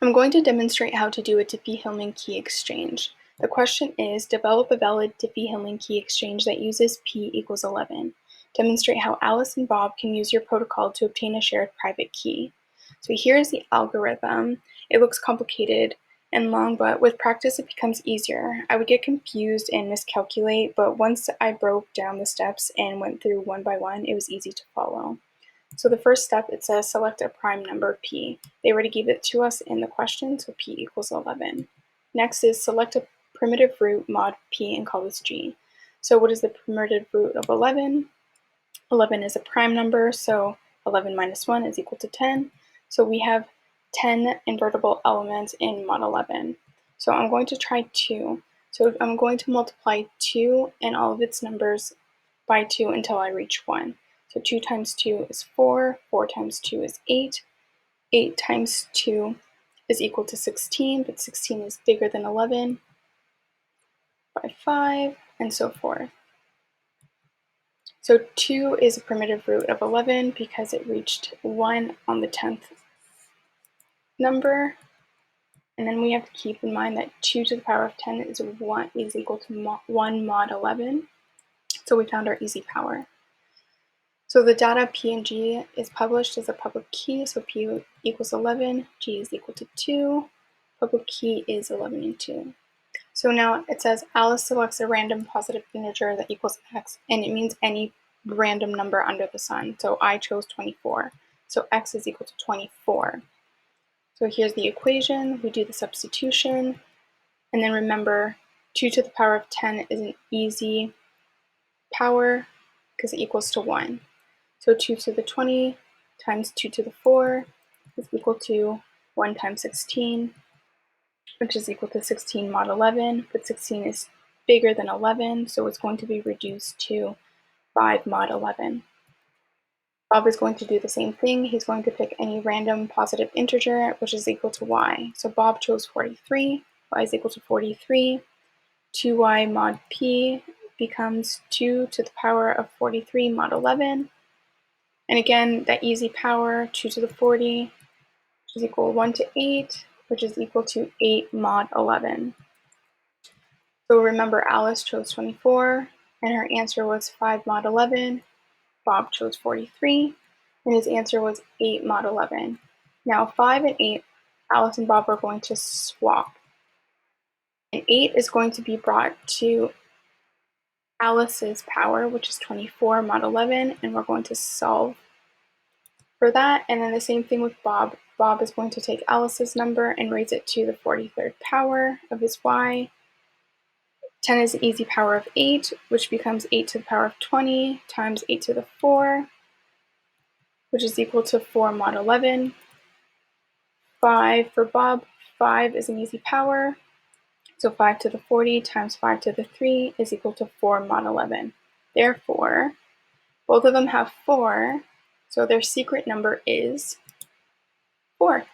I'm going to demonstrate how to do a Diffie-Hellman Key Exchange. The question is, develop a valid Diffie-Hellman Key Exchange that uses p equals 11. Demonstrate how Alice and Bob can use your protocol to obtain a shared private key. So here's the algorithm. It looks complicated and long, but with practice it becomes easier. I would get confused and miscalculate, but once I broke down the steps and went through one by one, it was easy to follow. So the first step, it says select a prime number p. They already gave it to us in the question, so p equals 11. Next is select a primitive root mod p and call this g. So what is the primitive root of 11? 11 is a prime number, so 11 minus 1 is equal to 10. So we have 10 invertible elements in mod 11. So I'm going to try 2. So I'm going to multiply 2 and all of its numbers by 2 until I reach 1. So 2 times 2 is 4, 4 times 2 is 8, 8 times 2 is equal to 16, but 16 is bigger than 11 by 5, and so forth. So 2 is a primitive root of 11 because it reached 1 on the 10th number. And then we have to keep in mind that 2 to the power of 10 is equal to 1 mod 11. So we found our easy power. So the data p and g is published as a public key, so p equals 11, g is equal to 2, public key is 11 and 2. So now it says Alice selects a random positive integer that equals x, and it means any random number under the sun. So I chose 24, so x is equal to 24. So here's the equation, we do the substitution, and then remember 2 to the power of 10 is an easy power because it equals to 1. So 2 to the 20 times 2 to the 4 is equal to 1 times 16, which is equal to 16 mod 11, but 16 is bigger than 11, so it's going to be reduced to 5 mod 11. Bob is going to do the same thing. He's going to pick any random positive integer, which is equal to y. So Bob chose 43, y is equal to 43. 2y mod p becomes 2 to the power of 43 mod 11. And again, that easy power, 2 to the 40, which is equal to 1 to 8, which is equal to 8 mod 11. So remember, Alice chose 24, and her answer was 5 mod 11. Bob chose 43, and his answer was 8 mod 11. Now 5 and 8, Alice and Bob are going to swap. And 8 is going to be brought to Alice's power, which is 24 mod 11, and we're going to solve for that. And then the same thing with Bob. Bob is going to take Alice's number and raise it to the 43rd power of his y. 10 is an easy power of 8, which becomes 8 to the power of 20 times 8 to the 4, which is equal to 4 mod 11. 5 for Bob, 5 is an easy power, so 5 to the 40 times 5 to the 3 is equal to 4 mod 11. Therefore, both of them have 4, so their secret number is 4.